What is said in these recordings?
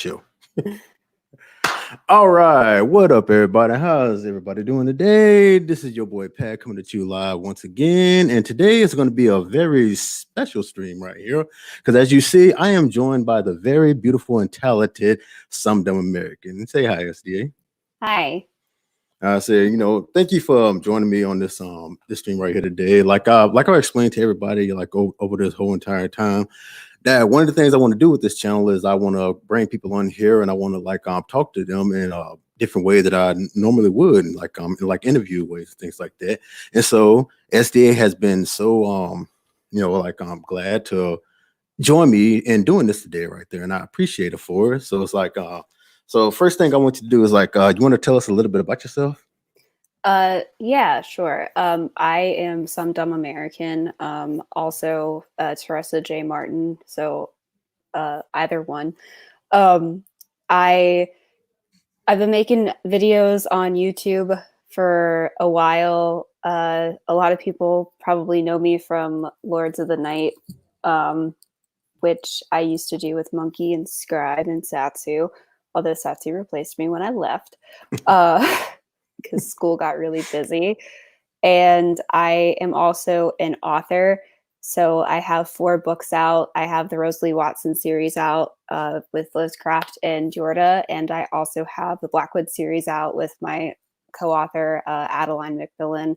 show. All right, what up, everybody? How's everybody doing today? This is your boy Pat coming at you live once again, and today is going to be a very special stream right here because, as you see, I am joined by the very beautiful and talented Some Dumb American. Say hi, SDA. Hi. I say, thank you for joining me on this stream right here today. Like I explained to everybody, over this whole entire time, that one of the things I want to do with this channel is I want to bring people on here and I want to talk to them in a different way that I normally would, in interview ways, things like that. And so SDA has been so I'm glad to join me in doing this today right there, and I appreciate it for it. So it's so first thing I want you to do is you want to tell us a little bit about yourself? Yeah, sure. I am Some Dumb American, also Teresa J. Martin, so either one. I've been making videos on YouTube for a while. A lot of people probably know me from Lords of the Night, which I used to do with Monkey and Scribe and Satsu, although Satsu replaced me when I left. Because school got really busy. And I am also an author. So I have 4 books out. I have the Rosalie Watson series out with Liz Craft and Jorda. And I also have the Blackwood series out with my co-author, Adeline McMillan.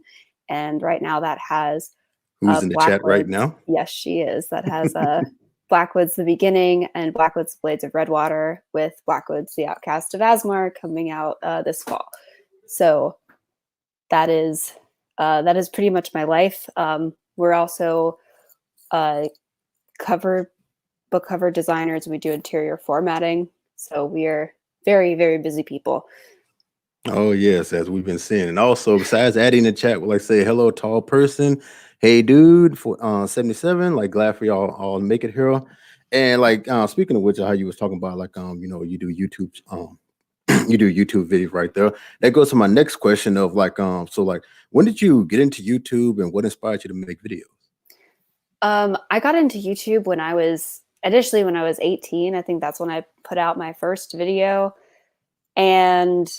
And right now that has... Who's in the chat right now? Yes, she is. That has Blackwood's The Beginning and Blackwood's Blades of Redwater with Blackwood's The Outcast of Asmar coming out this fall. So that is pretty much my life. We're also book cover designers. We do interior formatting. So we are very, very busy people. Oh, yes, as we've been seeing. And also, besides adding the chat, we'll say hello, tall person. Hey, dude, for 77. Glad for y'all all to make it here. And speaking of which, how you was talking about you do YouTube you do YouTube videos right there. That goes to my next question of when did you get into YouTube and what inspired you to make videos? I got into YouTube when I was 18. I think that's when I put out my first video. And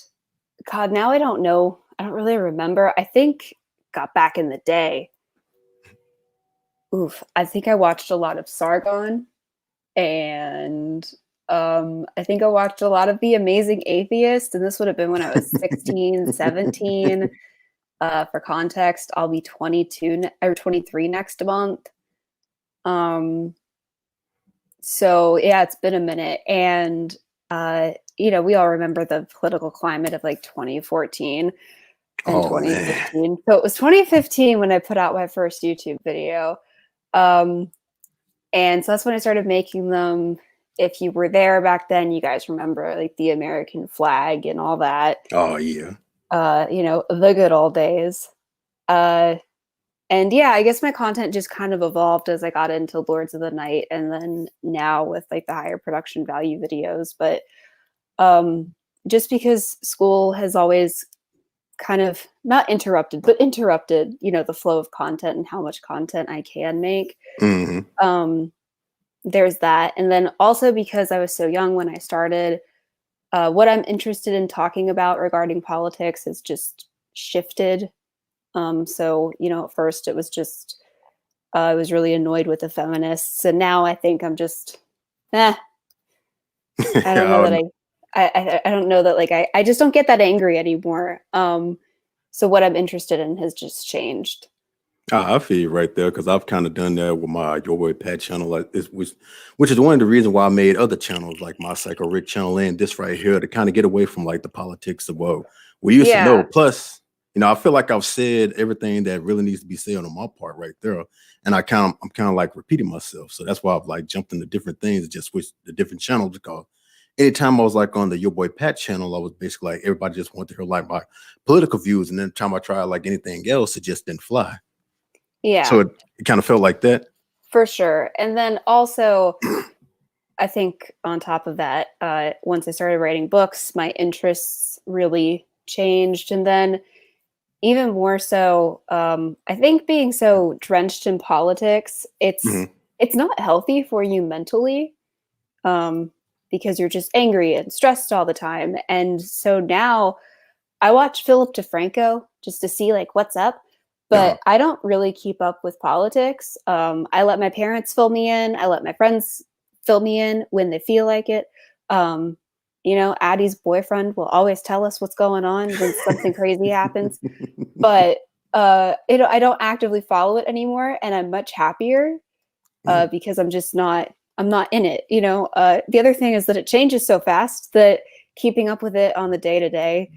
God, now I don't know. I don't really remember. I think got back in the day. I think I watched a lot of Sargon, and I think I watched a lot of The Amazing Atheist, and this would have been when I was 16, 17. For context, I'll be 22 or 23 next month. So yeah, it's been a minute. And, we all remember the political climate of 2014 and 2015. Man. So it was 2015 when I put out my first YouTube video. And so that's when I started making them. If you were there back then, you guys remember the American flag and all that. Oh yeah. The good old days. And yeah, I guess my content just kind of evolved as I got into Lords of the Night, and then now with the higher production value videos. But just because school has always kind of not interrupted, but interrupted, the flow of content and how much content I can make. Mm-hmm. There's that. And then also because I was so young when I started, what I'm interested in talking about regarding politics has just shifted. So, at first it was just, I was really annoyed with the feminists. And now I think I'm just, I don't know that I don't know that I just don't get that angry anymore. So what I'm interested in has just changed. I feel you right there, because I've kind of done that with my Your Boy Pat channel, which is one of the reasons why I made other channels like my Psycho Rick channel and this right here, to kind of get away from the politics of what we used to know. Plus, I feel like I've said everything that really needs to be said on my part right there, and I'm kind of repeating myself. So that's why I've jumped into different things and just switched to different channels, because anytime I was on the Your Boy Pat channel, I was basically everybody just wanted to hear my political views, and then the time I tried anything else, it just didn't fly. Yeah. So it kind of felt like that. For sure. And then also, I think on top of that, once I started writing books, my interests really changed. And then even more so, I think being so drenched in politics, it's not healthy for you mentally. because you're just angry and stressed all the time. And so now I watch Philip DeFranco just to see like what's up, Yeah. but I don't really keep up with politics. I let my parents fill me in. I let my friends fill me in when they feel like it. Um, Addie's boyfriend will always tell us what's going on when something crazy happens, but I don't actively follow it anymore, and I'm much happier because I'm not in it. The other thing is that it changes so fast that keeping up with it on the day to day,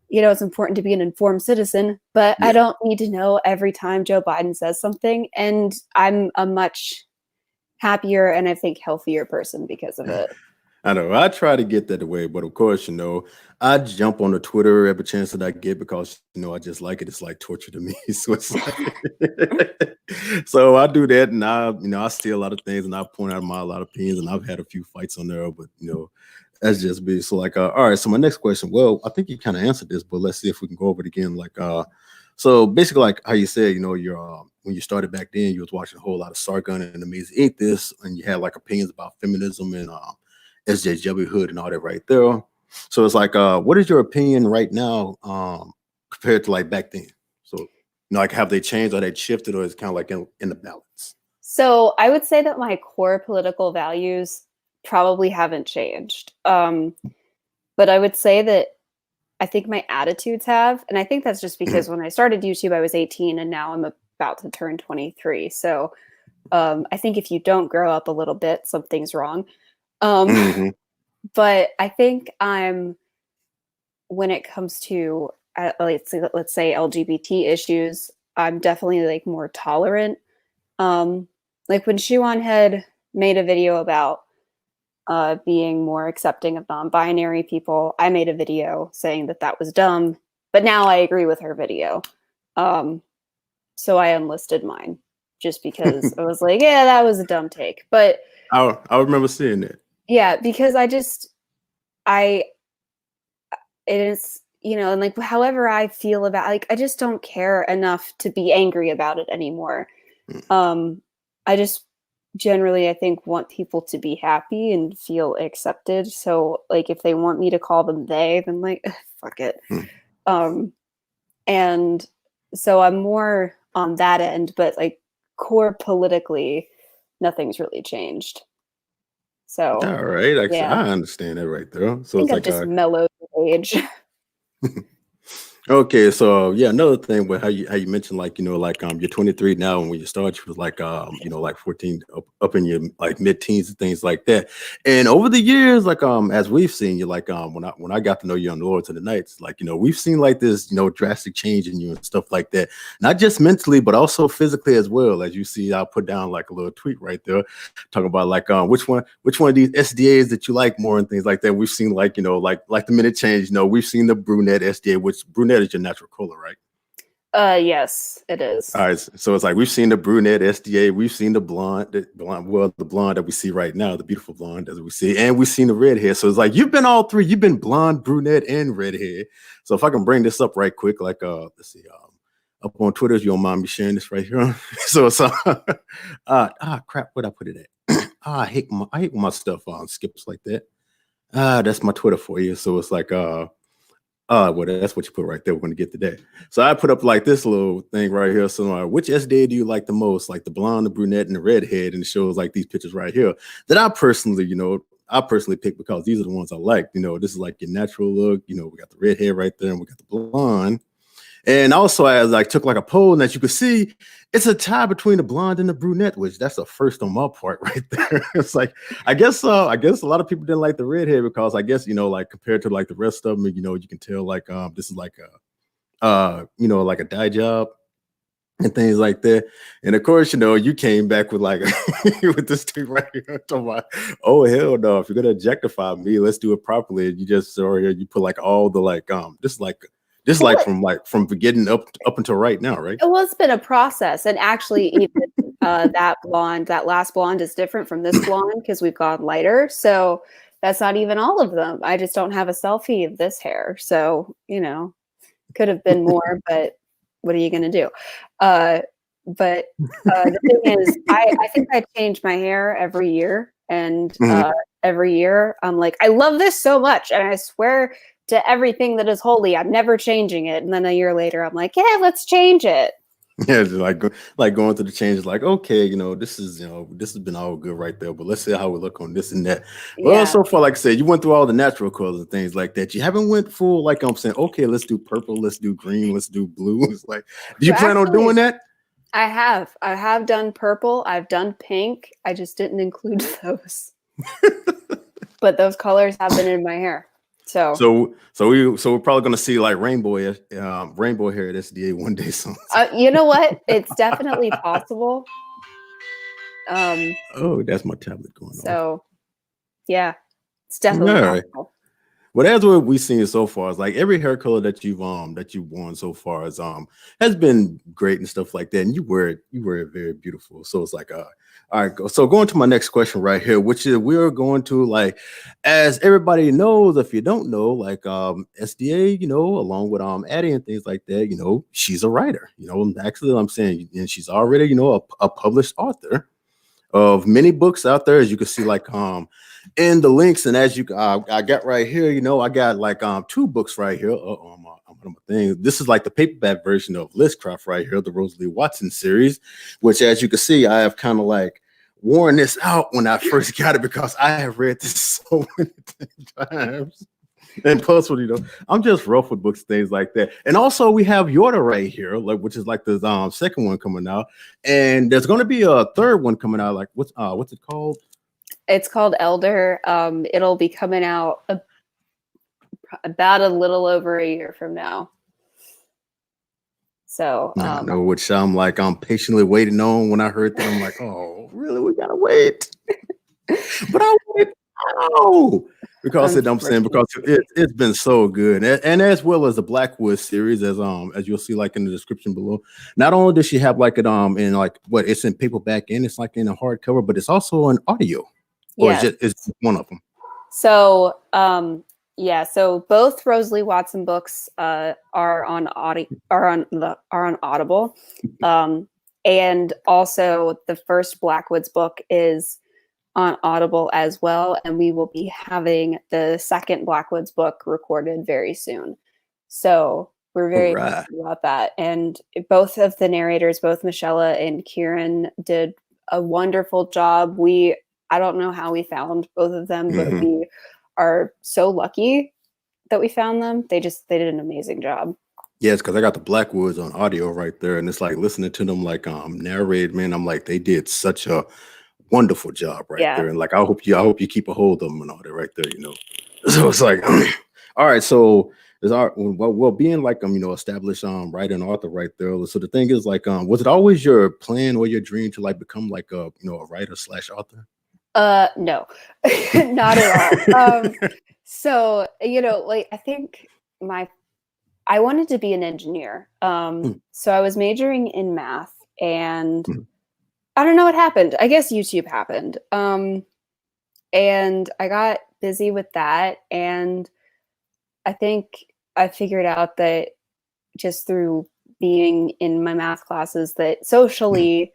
it's important to be an informed citizen, but I Yeah. don't need to know every time Joe Biden says something. And I'm a much happier and I think healthier person because of it. I know. I try to get that away, but of course, I jump on the Twitter every chance that I get because I just like it. It's like torture to me. So it's like, so I do that, and I see a lot of things, and I point out a lot of opinions, and I've had a few fights on there, but that's just me. So like, all right. So my next question. Well, I think you kind of answered this, but let's see if we can go over it again. Like, so basically, like how you said, you're when you started back then, you was watching a whole lot of Sargon and Amazing Atheists, and you had like opinions about feminism and SJW Hood and all that right there. So it's like, what is your opinion right now compared to like back then? So, like have they changed or they shifted, or is it kind of like in the balance? So I would say that my core political values probably haven't changed. But I would say that I think my attitudes have. And I think that's just because when I started YouTube, I was 18 and now I'm about to turn 23. So I think if you don't grow up a little bit, something's wrong. Mm-hmm. But I think when it comes to, let's say LGBT issues, I'm definitely like more tolerant. Like when Shuan had made a video about being more accepting of non-binary people, I made a video saying that that was dumb, but now I agree with her video. So I unlisted mine just because I was like, yeah, that was a dumb take. But I remember seeing that. yeah, because I it is, and like however I feel about, like I just don't care enough to be angry about it anymore. I just generally, I think, want people to be happy and feel accepted. So like if they want me to call them they, then like fuck it. Mm. And so I'm more on that end, but like core politically, nothing's really changed. So All right, yeah, I understand that right there. I So think it's I've like just mellowed with age. okay, so yeah, another thing with how you mentioned like like you're 23 now, and when you started, you was like like 14 up in your like mid teens and things like that. And over the years, like as we've seen you, like when I got to know you on the Lords of the Nights, like we've seen like this drastic change in you and stuff like that, not just mentally but also physically as well. As you see, I'll put down like a little tweet right there talking about like which one of these SDAs that you like more and things like that. We've seen like like the minute change. We've seen the brunette SDA, which brunette is your natural color, right? Yes, it is. All right, so it's like we've seen the brunette SDA, we've seen the blonde that we see right now, the beautiful blonde as we see, and we've seen the redhead. So it's like you've been all three. You've been blonde, brunette, and redhead. So if I can bring this up right quick, like let's see, up on Twitter, if you don't mind me sharing this right here. So it's crap, where'd I put it at? I hate when my stuff skips like that. That's my Twitter for you. So it's like well, that's what you put right there. We're going to get to that. So I put up like this little thing right here. So which SDA do you like the most? Like the blonde, the brunette, and the redhead. And it shows like these pictures right here that I personally picked because these are the ones I like. This is like your natural look. We got the redhead right there and we got the blonde. And also, as I took like a poll, and as you can see, it's a tie between the blonde and the brunette, which that's a first on my part right there. It's like I guess a lot of people didn't like the redhead because I guess like compared to like the rest of them, you can tell like this is like a like a dye job and things like that. And of course, you came back with like with this thing right here. About, oh hell no! If you're gonna objectify me, let's do it properly. And you just you put like all the like just Well, like from beginning up until right now, right? well, it's been a process, and actually, even that last blonde is different from this blonde because we've gone lighter. So that's not even all of them. I just don't have a selfie of this hair, so could have been more, but what are you going to do? But the thing is, I think I change my hair every year, and Mhm. every year. I'm like, I love this so much, and I swear to everything that is holy, I'm never changing it. And then a year later, I'm like, yeah, let's change it. Yeah, just like going through the changes, like, okay, this is, this has been all good right there, but let's see how we look on this and that. Well, Yeah, so far, like I said, you went through all the natural colors and things like that. You haven't went full, like I'm saying, okay, let's do purple, let's do green, let's do blue. It's like, do so you plan on actually, doing that? I have done purple. I've done pink. I just didn't include those. But those colors have been in my hair. So, So we're probably gonna see like rainbow hair at SDA one day soon. you know what? It's definitely possible. Oh, that's my tablet going off. So yeah, it's All definitely right. possible. Well, that's what we've seen so far. Is like every hair color that you've worn so far has been great and stuff like that. And you wear it very beautiful. So it's like all right. So going to my next question right here, which is we're going to like, as everybody knows, if you don't know, like SDA, along with Addie and things like that, she's a writer. Actually, I'm saying, and she's already a published author of many books out there, as you can see, like in the links, and as I got right here, I got like two books right here on my thing. This is like the paperback version of Listcraft right here, the Rosalie Watson series, which, as you can see, I have kind of like worn this out when I first got it because I have read this so many times. And plus, I'm just rough with books, things like that. And also, we have Yorda right here, like which is like the second one coming out, and there's going to be a third one coming out. Like what's it called? It's called Elder. It'll be coming out about a little over a year from now. So I know, which I'm patiently waiting on. When I heard that, I'm like, oh, really? We gotta wait. But I wait. Oh, because I'm saying because it's been so good, and as well as the Blackwood series, as you'll see like in the description below. Not only does she have like it in like what it's in paperback and it's like in a hardcover, but it's also an audio. Or yes. it's one of them. So yeah, so both Rosalie Watson books are on Audible, and also the first Blackwoods book is on Audible as well, and we will be having the second Blackwoods book recorded very soon. So we're very excited about that. And both of the narrators, both Michelle and Kieran, did a wonderful job. I don't know how we found both of them, but we are so lucky that we found them. They did an amazing job. Yes, because I got the Blackwoods on audio right there, and it's like listening to them like narrated, man. I'm like, they did such a wonderful job right there, and like I hope you keep a hold of them and all that right there, So it's like, all right, so there's well being like established writer and author right there. So the thing is like, was it always your plan or your dream to like become like a a writer / author? No, not at all. So like I think I wanted to be an engineer. So I was majoring in math, and I don't know what happened. I guess YouTube happened. And I got busy with that, and I think I figured out that just through being in my math classes that socially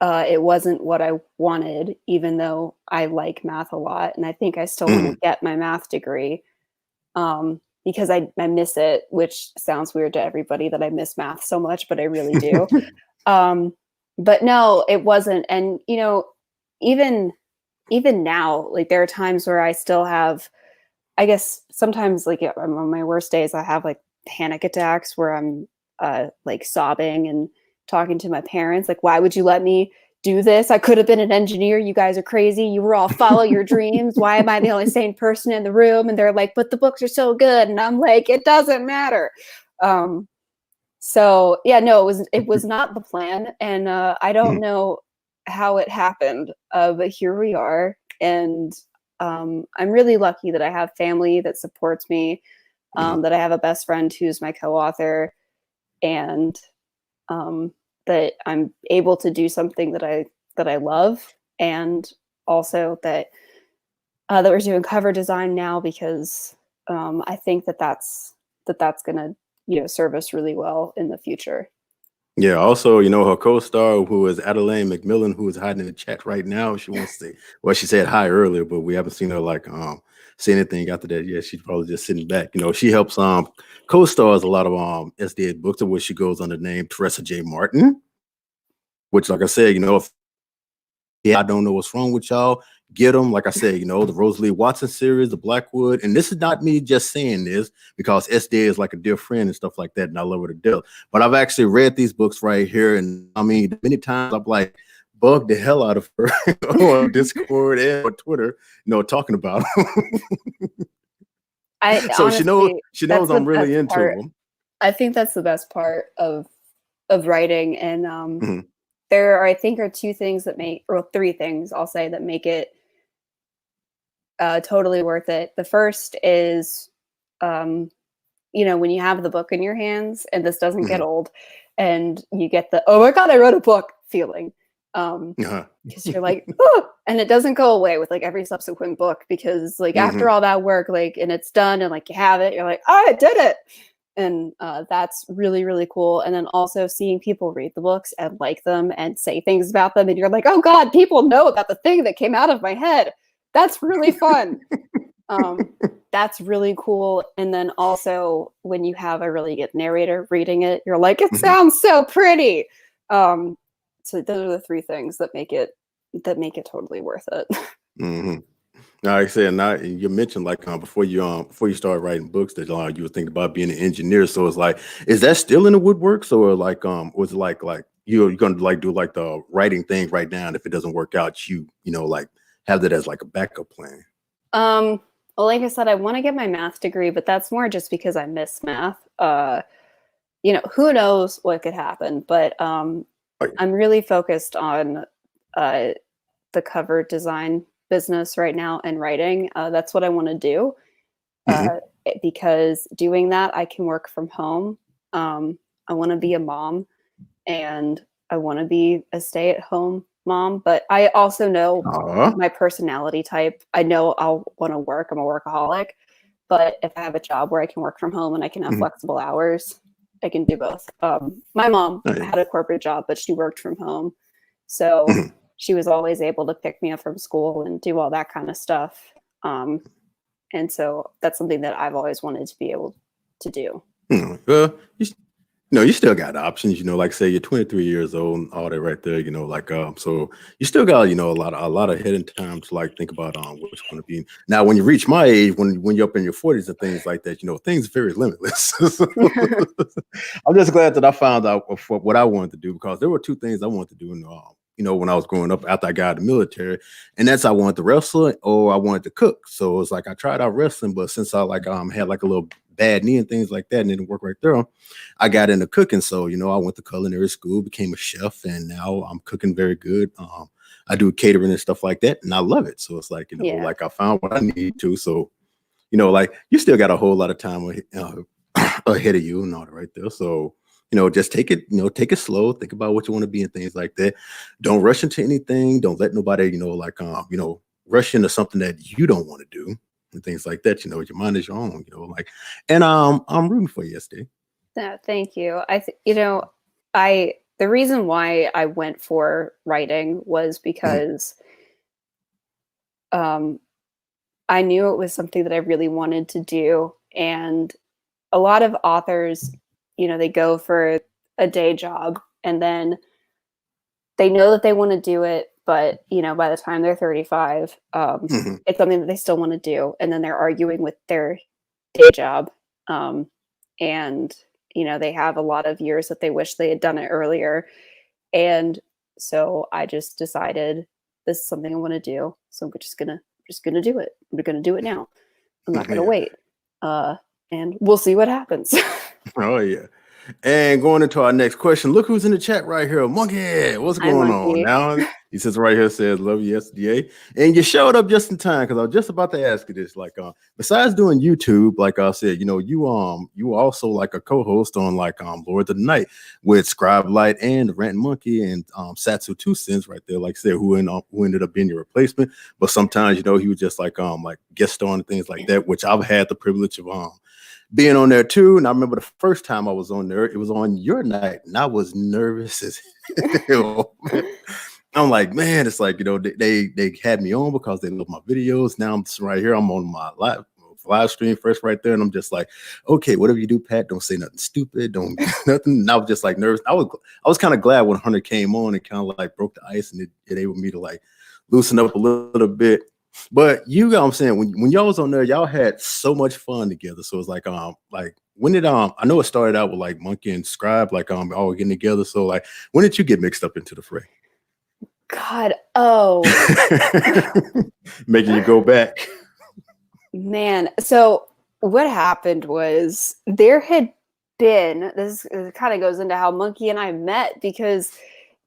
it wasn't what I wanted, even though I like math a lot. And I think I still want to get my math degree because I miss it, which sounds weird to everybody that I miss math so much, but I really do. But no, it wasn't. And, even now, like there are times where I still have, I guess sometimes like on my worst days, I have like panic attacks where I'm like sobbing and talking to my parents, like, why would you let me do this? I could have been an engineer. You guys are crazy. You were all follow your dreams. Why am I the only sane person in the room? And they're like, but the books are so good. And I'm like, it doesn't matter. So yeah, no, it was not the plan. And I don't know how it happened, but here we are. And I'm really lucky that I have family that supports me, that I have a best friend who's my co-author, and that I'm able to do something that I love, and also that we're doing cover design now because I think that's gonna serve us really well in the future. Yeah, also, her co-star, who is Adelaine McMillan, who is hiding in the chat right now. She wants to, well, she said hi earlier, but we haven't seen her say anything after that. Yeah, she's probably just sitting back. She helps co-stars a lot of SDA books, of which she goes under the name Teresa J. Martin, which, like I said, if I don't know what's wrong with y'all, get them. Like I said, the Rosalie Watson series, the Blackwood. And this is not me just saying this because SDA is like a dear friend and stuff like that. And I love her to death. But I've actually read these books right here. And I mean, many times I'm like, bug the hell out of her on Discord and on Twitter, talking about them. I So honestly, she that's knows the I'm best really into part. them. I think that's the best part of writing. And Mhm. there are, I think, are two things that make, or three things I'll say that make it totally worth it. The first is, when you have the book in your hands and this doesn't get Mhm. old, and you get the oh my god, I wrote a book feeling. Uh-huh. Because you're like, oh, and it doesn't go away with like every subsequent book because like after Mhm. all that work, like and it's done and like you have it, you're like, oh, I did it. And that's really, really cool. And then also seeing people read the books and like them and say things about them, and you're like, oh God, people know about the thing that came out of my head. That's really fun. Um, that's really cool. And then also when you have a really good narrator reading it, you're like, it Mhm. sounds so pretty. Um, so those are the three things that make it totally worth it. Mhm. Like I said, now you mentioned before you started writing books that you were thinking about being an engineer. So it's like, is that still in the woodworks, or was it like you're gonna like do like the writing thing right now, and if it doesn't work out, like have that as like a backup plan? Um, well, like I said, I want to get my math degree, but that's more just because I miss math. Who knows what could happen, but Oh, yeah. I'm really focused on uh, the cover design business right now and writing. That's what I want to do Mhm. because doing that, I can work from home. I want to be a mom and I want to be a stay at home mom, but I also know Aw. my personality type. I know I'll want to work. I'm a workaholic, but if I have a job where I can work from home and I can have Mhm. flexible hours, I can do both. My mom Oh, yeah. had a corporate job, but she worked from home. So Mhm. she was always able to pick me up from school and do all that kind of stuff. Um, and so that's something that I've always wanted to be able to do. Well, you still got options, like say you're 23 years old and all that right there, so you still got, a lot of hidden time to like think about what you want to be. Now, when you reach my age, when you're up in your 40s and things like that, things are very limitless. So, I'm just glad that I found out what I wanted to do, because there were two things I wanted to do when I was growing up after I got out of the military, and that's I wanted to wrestle or I wanted to cook. So it's like I tried out wrestling, but since I had like a little bad knee and things like that and it didn't work right there, I got into cooking. So, I went to culinary school, became a chef, and now I'm cooking very good. I do catering and stuff like that, and I love it. So it's like, Yeah. like I found what I need to. So, like you still got a whole lot of time ahead of you and all that right there. So, just take it slow, think about what you want to be and things like that. Don't rush into anything. Don't let nobody, rush into something that you don't want to do and things like that. Your mind is your own, and I'm rooting for you, SD. Yeah, thank you. I the reason why I went for writing was Mhm. because um, I knew it was something that I really wanted to do, and a lot of authors, they go for a day job and then they know that they want to do it, but by the time they're 35, Mhm. it's something that they still want to do, and then they're arguing with their day job, and they have a lot of years that they wish they had done it earlier, and so I just decided this is something I want to do, so I'm just gonna do it. I'm gonna do it now. I'm not gonna Yeah. wait, and we'll see what happens. Oh yeah. And going into our next question, look who's in the chat right here. Monkey, what's Hi, going on monkey. now? He says right here, says, love you, SDA. And you showed up just in time because I was just about to ask you this. Like, besides doing YouTube, like I said, you also like a co-host on like Lord of the Night with Scribe Light and the Rant Monkey and Satsu Two Cents right there, like I said, who ended up being your replacement. But sometimes, he was just like guest star and things like that, which I've had the privilege of being on there too. And I remember the first time I was on there, it was on your night, and I was nervous as hell. I'm like, man, it's like, they had me on because they love my videos. Now I'm just right here. I'm on my live stream first right there. And I'm just like, okay, whatever you do, Pat, don't say nothing stupid. Don't nothing. And I was just like nervous. I was kind of glad when Hunter came on and kind of like broke the ice and it enabled me to like loosen up a little bit. But you know what I'm saying, when y'all was on there, y'all had so much fun together. So it's like when did I know it started out with like Monkey and Scribe, like all getting together. So like when did you get mixed up into the fray? God, oh. Making you go back. Man, so what happened was there had been, this kind of goes into how Monkey and I met, because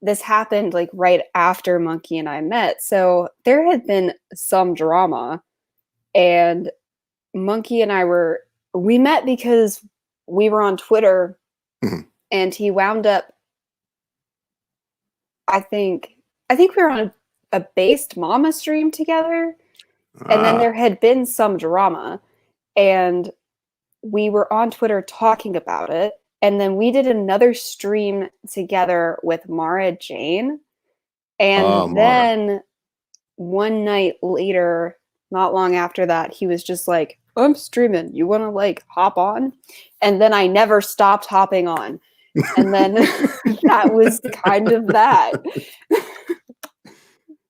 this happened like right after Monkey and I met. So there had been some drama, and Monkey and we met because we were on Twitter, and he wound up, I think we were on a Based Mama stream together. And then there had been some drama, and we were on Twitter talking about it. And then we did another stream together with Mara Jane. And then one night later, not long after that, he was just like, I'm streaming. You want to like hop on? And then I never stopped hopping on. And then that was kind of that.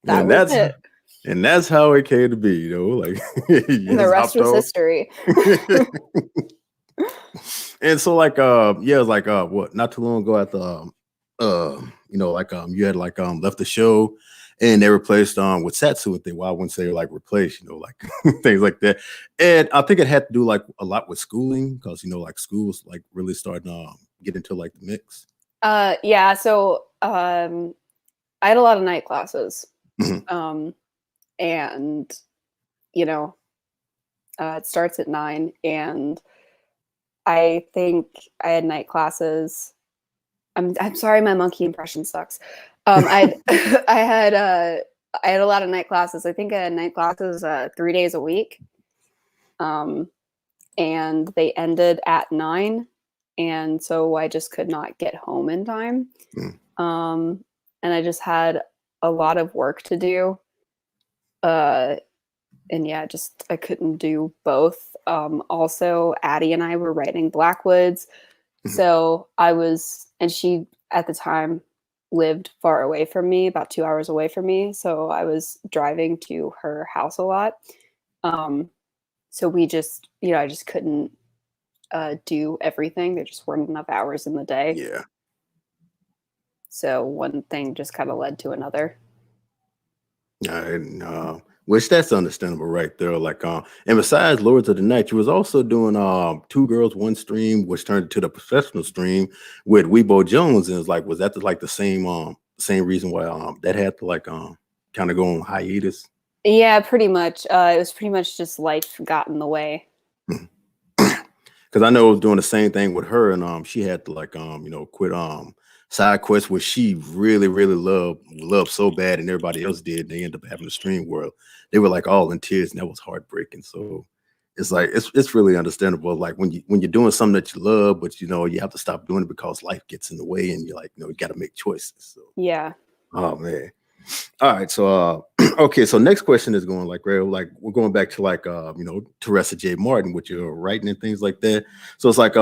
That was it. And that's how it came to be, like and the rest was history. And so like it was like what, not too long ago at the you had like left the show and they replaced with Satsu with thing. Well, I wouldn't say like replaced, like things like that. And I think it had to do like a lot with schooling, because like schools like really starting to get into like the mix. Yeah, so I had a lot of night classes. And it starts at 9, and I think I had night classes. I'm sorry, my monkey impression sucks. I had a lot of night classes. I think I had night classes 3 days a week. And they ended at 9, and so I just could not get home in time. And I just had a lot of work to do. And yeah, just I couldn't do both. Also, Addie and I were writing Blackwoods. So and she at the time lived far away from me, about 2 hours away from me. So I was driving to her house a lot. So we just, I just couldn't do everything. There just weren't enough hours in the day. Yeah. So one thing just kind of led to another. Which that's understandable right there. Like, and besides Lords of the Night, you was also doing Two Girls One Stream, which turned into the professional stream with Weebo Jones. And it's like, was that the same reason why that had to like kind of go on hiatus? Yeah, pretty much. It was pretty much just life got in the way. Because I know I was doing the same thing with her, and she had to like quit side quests, which she really, really loved so bad, and everybody else did. They ended up having a stream world. They were like all in tears, and that was heartbreaking. So it's like it's really understandable. Like when you're doing something that you love, but you have to stop doing it because life gets in the way, and you're like, you got to make choices. So yeah. Oh man. All right, so okay, so next question is going like we're going back to like Teresa J. Martin with your writing and things like that. So it's like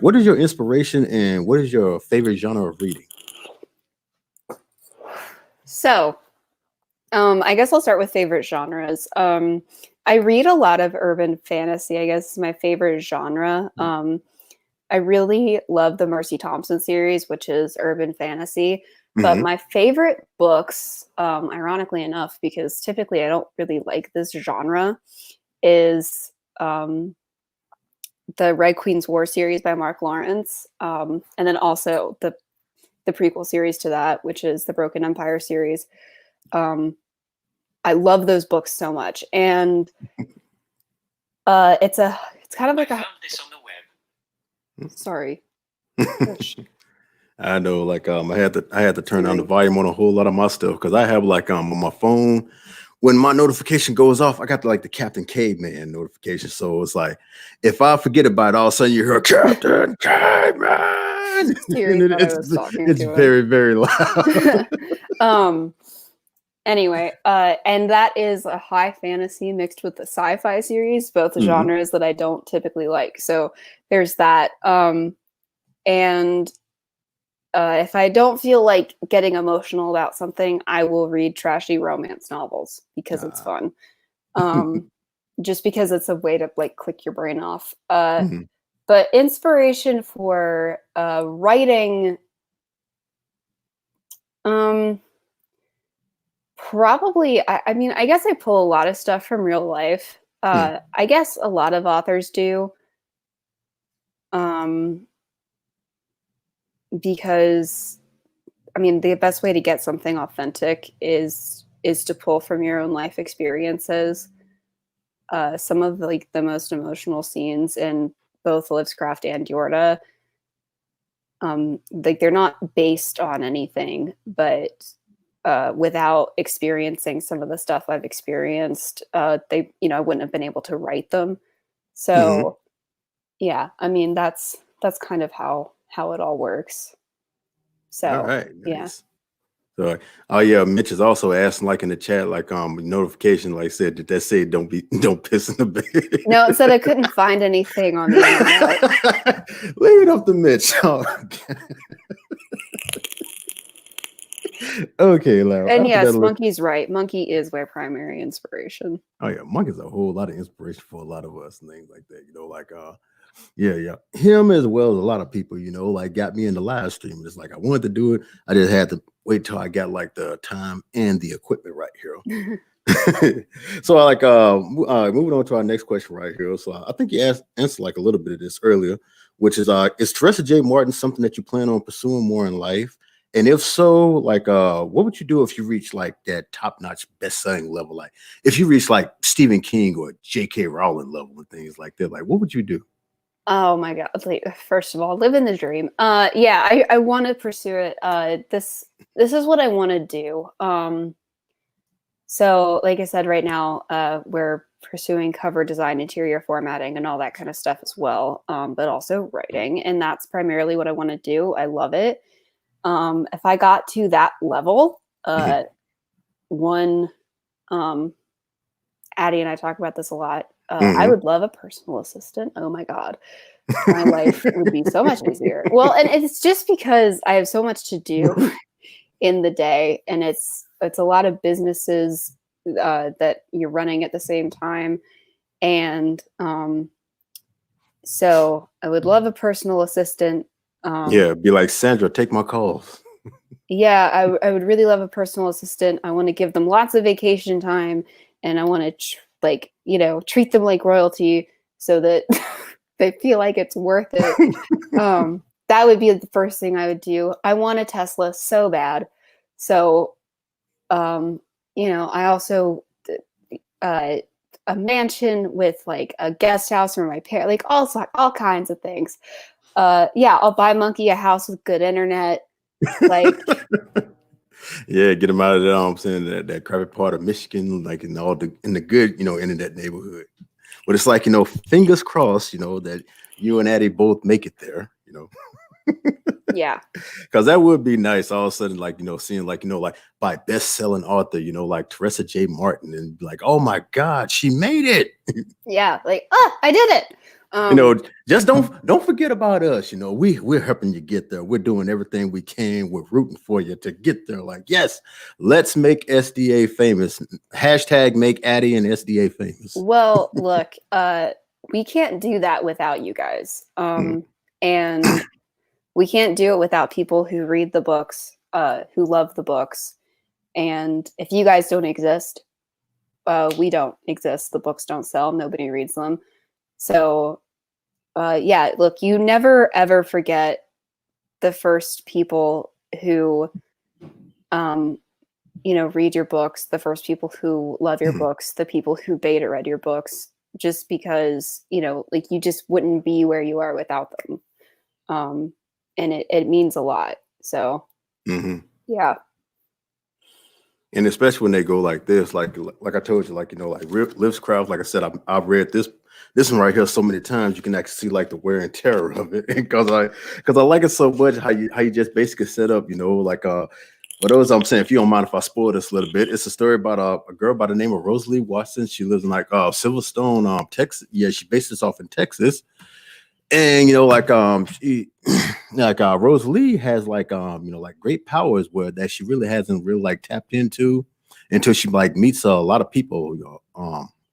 what is your inspiration and what is your favorite genre of reading? So I guess I'll start with favorite genres. I read a lot of urban fantasy, I guess is my favorite genre. I really love the Mercy Thompson series, which is urban fantasy. But my favorite books, ironically enough, because typically I don't really like this genre, is the Red Queen's War series by Mark Lawrence. And then also the the prequel series to that, which is the Broken Empire series. I love those books so much, and it's kind of like I found this on the web. Sorry. I know, like I had to turn down the volume on a whole lot of my stuff because I have like on my phone, when my notification goes off, I got like the Captain Caveman notification. So it's like if I forget about it, all of a sudden you hear Captain Caveman. It's very, very loud. Anyway, and that is a high fantasy mixed with the sci-fi series, both genres that I don't typically like. So there's that. And if I don't feel like getting emotional about something, I will read trashy romance novels because it's fun. Just because it's a way to like click your brain off. But inspiration for writing, probably, I mean, I guess I pull a lot of stuff from real life. I guess a lot of authors do. Because, I mean, the best way to get something authentic is to pull from your own life experiences. Some of like the most emotional scenes in both Livescraft and Yorta, like they're not based on anything, but without experiencing some of the stuff I've experienced, they, I wouldn't have been able to write them. So yeah, I mean, that's kind of how it all works. So all right, nice. So, oh yeah, Mitch is also asking, like in the chat, like notification, like said, did that say don't piss in the bed? No, it said I couldn't find anything on the internet. Leave it up to Mitch. Okay, Larry. And yes, Monkey's right. Monkey is my primary inspiration. Oh yeah, Monkey's a whole lot of inspiration for a lot of us and things like that. Like yeah, him as well as a lot of people, like got me into live streaming. It's like I wanted to do it, I just had to wait till I got like the time and the equipment right here. So like moving on to our next question right here. So I think you answered like a little bit of this earlier, which is Teresa J. Martin something that you plan on pursuing more in life? And if so, like what would you do if you reach like that top-notch best-selling level? Like if you reach like Stephen King or J.K. Rowling level and things like that, like what would you do? Oh my God. Like, first of all, live in the dream. Yeah, I want to pursue it. This is what I want to do. So like I said, right now, we're pursuing cover design, interior formatting, and all that kind of stuff as well. But also writing. And that's primarily what I want to do. I love it. If I got to that level, Addie and I talk about this a lot. I would love a personal assistant. Oh my God. My life would be so much easier. Well, and it's just because I have so much to do in the day, and it's a lot of businesses that you're running at the same time. And so I would love a personal assistant. Yeah, be like, Sandra, take my calls. Yeah, I would really love a personal assistant. I want to give them lots of vacation time, and I want to treat them like royalty so that they feel like it's worth it. That would be the first thing I would do. I want a Tesla so bad. So, I also a mansion with like a guest house for my parents, like all kinds of things. Yeah, I'll buy Monkey a house with good internet. Like, yeah, get them out of there. I'm saying that crappy part of Michigan, like in the good, internet neighborhood. But it's like, fingers crossed, that you and Addie both make it there, Yeah, because that would be nice. All of a sudden, like seeing like by best-selling author, like Teresa J. Martin, and like, oh my God, she made it. Yeah, like I did it. Just don't forget about us. We're helping you get there. We're doing everything we can. We're rooting for you to get there. Like, yes, let's make SDA famous. Hashtag make Addie and SDA famous. Well, look, we can't do that without you guys. And we can't do it without people who read the books, who love the books. And if you guys don't exist, we don't exist. The books don't sell. Nobody reads them. So, yeah, look, you never, ever forget the first people who read your books, the first people who love your books, the people who beta read your books, just because, like you just wouldn't be where you are without them. And it means a lot. So yeah. And especially when they go like this, like I told you, like, like Liv's Craft, like I said, I've read this one right here so many times, you can actually see like the wear and tear of it. because I like it so much how you just basically set up, like for those, I'm saying, if you don't mind if I spoil this a little bit, it's a story about a girl by the name of Rosalie Watson. She lives in like Silverstone, Texas. Yeah, she based this off in Texas. And she like Rosalie has like like great powers where that she really hasn't really like tapped into until she like meets a lot of people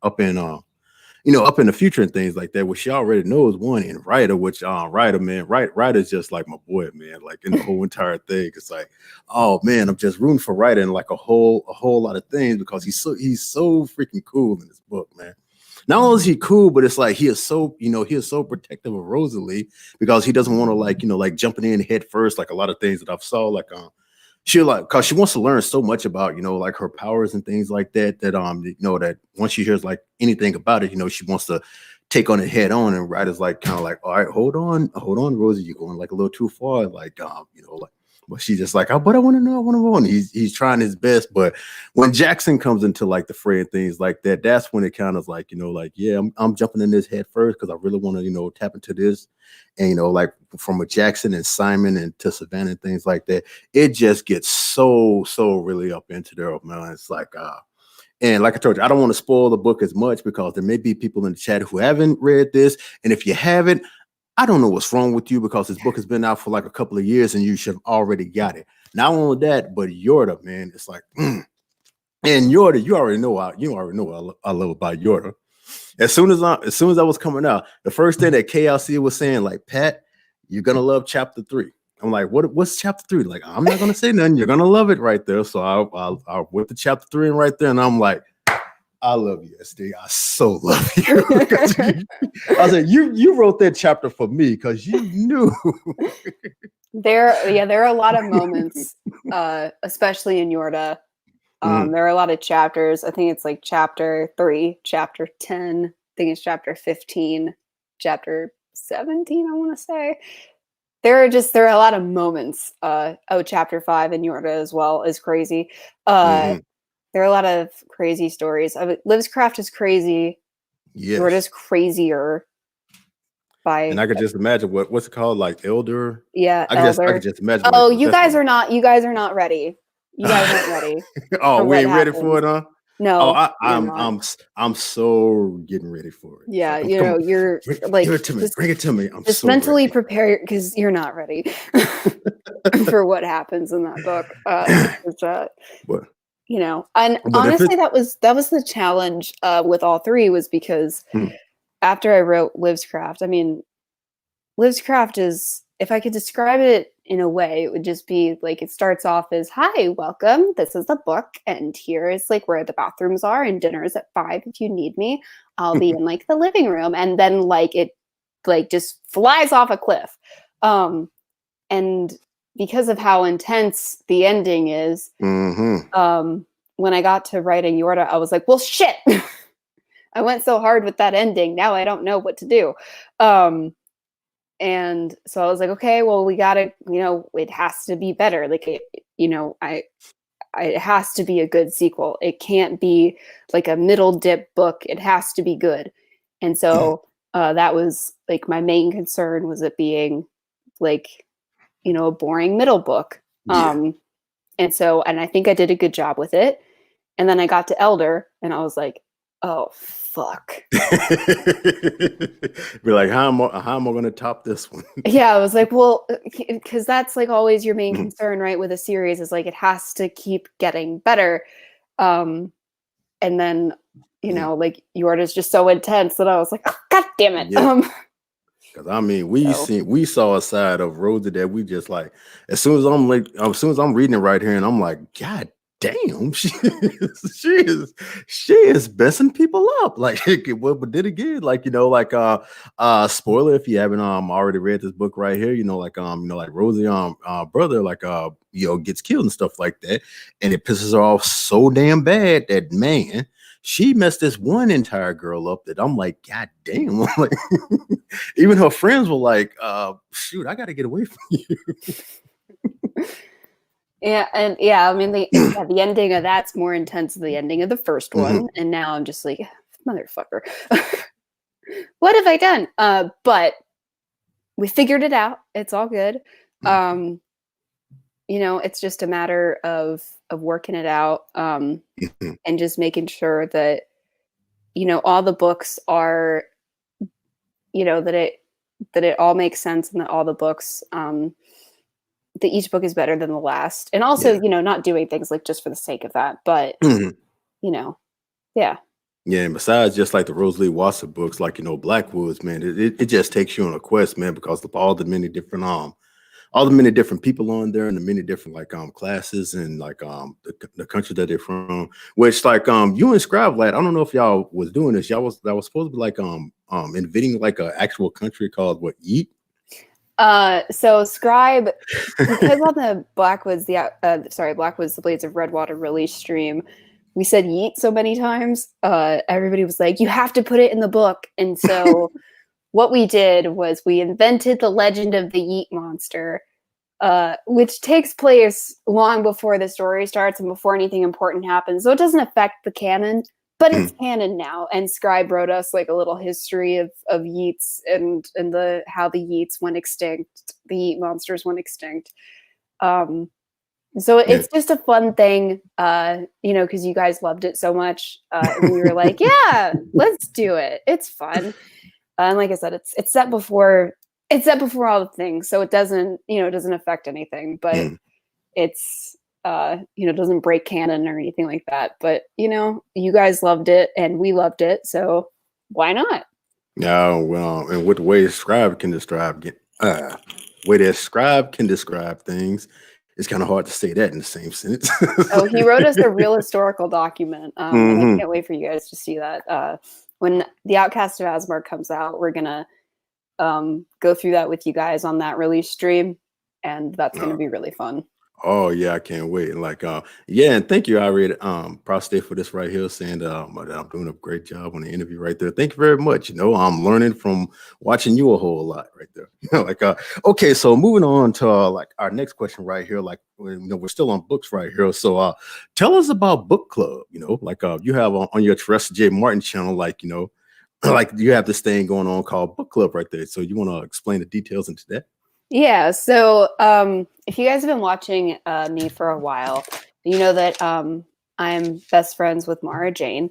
up in up in the future and things like that, which she already knows one in Ryder, which Ryder's just like my boy, man. Like in the whole entire thing, it's like, oh man, I'm just rooting for Ryder in like a whole lot of things because he's so freaking cool in this book, man. Not only is he cool, but it's like he is so protective of Rosalie because he doesn't want to like jumping in head first, like a lot of things that I've saw, like because she wants to learn so much about like her powers and things like that that once she hears like anything about it, she wants to take on it head on. And Ryder's like kind of like, all right, hold on, Rosie, you're going like a little too far, like like. But she's just like, oh, but I want to know. And he's trying his best. But when Jackson comes into like the fray and things like that, that's when it kind of like, like, yeah, I'm jumping in this head first because I really want to, tap into this. And, like from a Jackson and Simon and to Savannah and things like that, it just gets so really up into there, man. It's like, and like I told you, I don't want to spoil the book as much because there may be people in the chat who haven't read this. And if you haven't, I don't know what's wrong with you because this book has been out for like a couple of years and you should have already got it. Not only that, but Yorda, man, it's like, and Yorda, you already know what I love about Yorda. As soon as I was coming out, the first thing that KLC was saying, like, Pat, you're gonna love chapter 3. I'm like, what's chapter 3? Like, I'm not gonna say nothing. You're gonna love it right there. So I went to chapter 3 and right there, and I'm like, I love you, SD. I so love you. I said, you wrote that chapter for me because you knew. There are a lot of moments, especially in Yorda. There are a lot of chapters. I think it's like chapter 3, chapter 10. I think it's chapter 15, chapter 17, I want to say. There are a lot of moments. Chapter 5 in Yorda as well is crazy. There are a lot of crazy stories. Liv's Craft is crazy. Yes. Yorda's crazier. And I could just imagine what's it called, like Elder. Yeah, I could just imagine. Oh, you guys are not ready. You guys aren't ready. Oh, we ain't ready for it, huh? No. Oh, I'm so getting ready for it. Yeah, like, you're like, give it to me. Bring it to me. I'm just so mentally ready. prepare because you're not ready for what happens in that book. What? And honestly, that was the challenge with all 3 was because after I wrote Liv's Craft, I mean, Liv's Craft is, if I could describe it in a way, it would just be like, it starts off as, hi, welcome, this is the book, and here is like where the bathrooms are, and dinner is at 5 if you need me. I'll be in like the living room, and then like it like just flies off a cliff. And because of how intense the ending is, when I got to writing Yorda, I was like, well, shit. I went so hard with that ending. Now I don't know what to do. And so I was like, okay, well, we got to, it has to be better. Like, it has to be a good sequel. It can't be like a middle dip book. It has to be good. And so that was like my main concern, was it being like, a boring middle book. Yeah. And I think I did a good job with it. And then I got to Elder and I was like, oh, fuck. Be like, how am I going to top this one? Yeah, I was like, well, because that's like always your main concern, right? With a series is like, it has to keep getting better. And then, like Yorda's just so intense that I was like, oh, God damn it. Yeah. Because I mean, we saw a side of Rosa that we just like, as soon as I'm reading it right here, and I'm like, God damn, she is messing people up. Like, but then again, like, like spoiler if you haven't already read this book right here, like Rosie brother, like gets killed and stuff like that, and it pisses her off so damn bad that, man, she messed this one entire girl up that I'm like, God damn. I'm like, even her friends were like, shoot, I gotta get away from you. Yeah, and yeah, I mean, the ending of that's more intense than the ending of the first one, and now I'm just like, motherfucker, what have I done? But we figured it out. It's all good. It's just a matter of working it out, and just making sure that all the books are, that it all makes sense, and that all the books that each book is better than the last, and also not doing things like just for the sake of that, but yeah. And besides just like the Rosalie Watson books, like Blackwoods, man, it just takes you on a quest, man, because of all the many different people on there, and the many different like classes, and like the country that they're from, which like you and Scribe Lad, I don't know if y'all was doing this, that was supposed to be like inventing like an actual country called what, Yeet. So Scribe, because on the Blackwoods, Blackwoods, the Blades of Redwater release stream, we said yeet so many times, everybody was like, you have to put it in the book. And so what we did was we invented the legend of the Yeet monster, which takes place long before the story starts and before anything important happens. So it doesn't affect the canon, but it's canon now. And Scribe wrote us like a little history of Yeets and how the Yeets went extinct, the Yeet monsters went extinct. So it's just a fun thing, because you guys loved it so much. And we were like, yeah, let's do it. It's fun. And like I said, it's set before all the things, so it doesn't affect anything, but it's doesn't break canon or anything like that. But you guys loved it and we loved it, so why not? Yeah, well, and with the way Scribe can describe things, it's kind of hard to say that in the same sentence. Oh, he wrote us a real historical document, and I can't wait for you guys to see that. When The Outcast of Asmar comes out, we're gonna go through that with you guys on that release stream, and that's gonna be really fun. Oh yeah, I can't wait. And like and thank you, Irene, Prostate, for this right here, saying that I'm doing a great job on the interview right there. Thank you very much. I'm learning from watching you a whole lot right there. Okay, so moving on to like our next question right here. Like, we're still on books right here. So tell us about book club. You have on your Teresa J. Martin channel, like like you have this thing going on called book club right there. So you want to explain the details into that? Yeah, so if you guys have been watching me for a while, you know that I'm best friends with Mara Jane.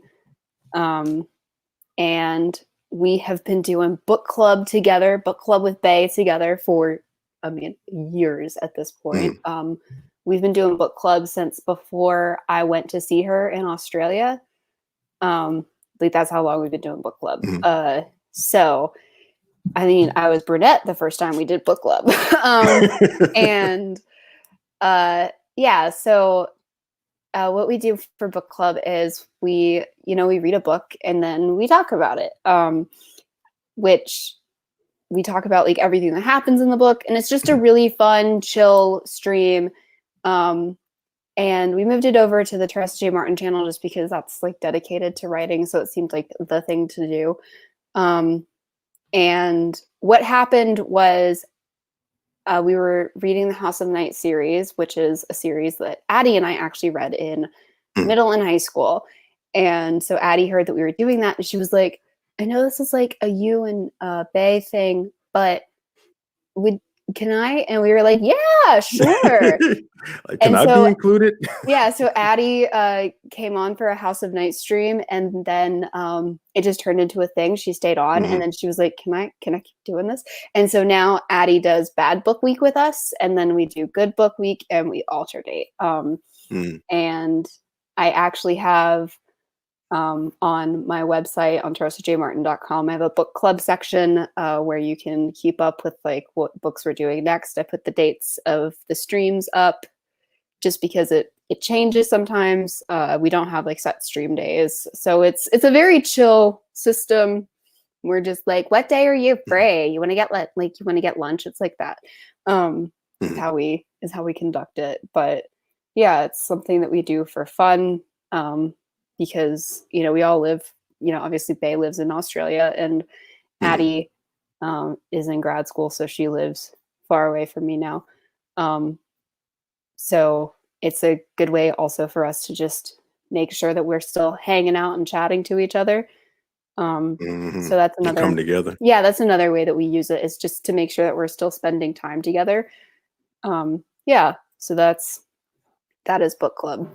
And we have been doing book club together, book club with Bay together for, years at this point. We've been doing book club since before I went to see her in Australia. Like that's how long we've been doing book club. So I was brunette the first time we did book club. So what we do for book club is we read a book and then we talk about it, which we talk about like everything that happens in the book. And it's just a really fun, chill stream. And we moved it over to the Teresa J. Martin channel just because that's like dedicated to writing. So it seemed like the thing to do. And what happened was we were reading the House of Night series, which is a series that Addie and I actually read in middle and high school. And so Addie heard that we were doing that, and she was like, I know this is like a you and Bay thing, but can I? And we were like, yeah, sure. Can I be included? Yeah, so Addie came on for a House of Night stream, and then it just turned into a thing. She stayed on, and then she was like, can I keep doing this? And so now Addie does Bad Book Week with us, and then we do Good Book Week, and we alternate. And I actually have on my website on teresajmartin.com, I have a book club section where you can keep up with like what books we're doing next. I put the dates of the streams up just because it it changes sometimes. We don't have like set stream days, so it's a very chill system. We're just like, what day are you free? You want to get you want to get lunch? It's like that. Is how we conduct it. But yeah, it's something that we do for fun, because we all live. Obviously, Bay lives in Australia, and Addie is in grad school, so she lives far away from me now. So it's a good way also for us to just make sure that we're still hanging out and chatting to each other. So that's another come together. Yeah, that's another way that we use it, is just to make sure that we're still spending time together. Yeah, so that is book club.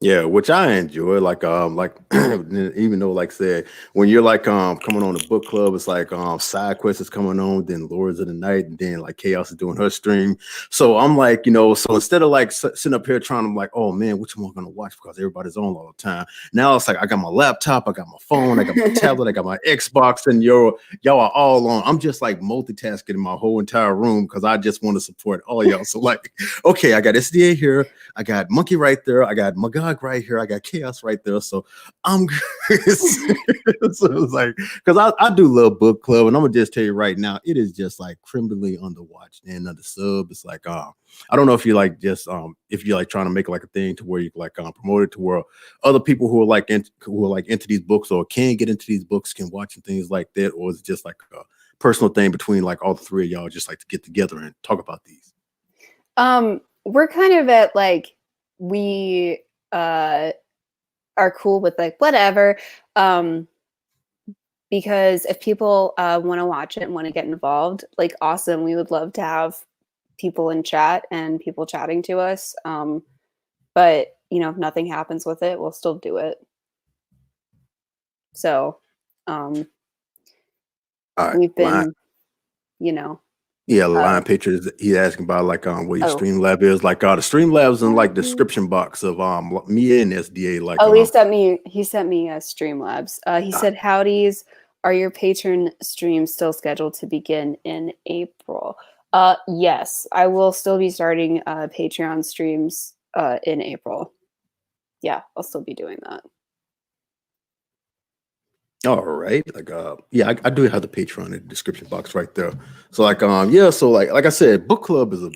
Yeah, which I enjoy. Like even though, like said, when you're like coming on a book club, it's like side quest is coming on, then Lords of the Night, and then like Chaos is doing her stream. So I'm like, so instead of like sitting up here trying to like, oh man, which one am I gonna watch because everybody's on all the time. Now it's like I got my laptop, I got my phone, I got my tablet, I got my Xbox, and y'all are all on. I'm just like multitasking in my whole entire room because I just want to support all y'all. So like, okay, I got SDA here, I got Monkey right there, I got Magog right here, I got Chaos right there, so I'm good. So it's like, because I do love book club, and I'm gonna just tell you right now, it is just like criminally underwatched and under sub. It's like I don't know if you like just if you're like trying to make like a thing to where you like promote it to where other people who are into these books or can get into these books can watch and things like that, or is it just like a personal thing between like all the three of y'all just like to get together and talk about these? We're kind of at like, we are cool with like whatever, because if people want to watch it and want to get involved, like awesome, we would love to have people in chat and people chatting to us, but if nothing happens with it, we'll still do it. So we've been line pictures. He's asking about like what your stream lab is like. The stream lab's in like the description box of me and SDA. Like he sent me Streamlabs. He said, "Howdies, are your patron streams still scheduled to begin in April?" Yes, I will still be starting Patreon streams in April. Yeah, I'll still be doing that. All right, like I do have the Patreon in the description box right there. So like so like I said, book club is a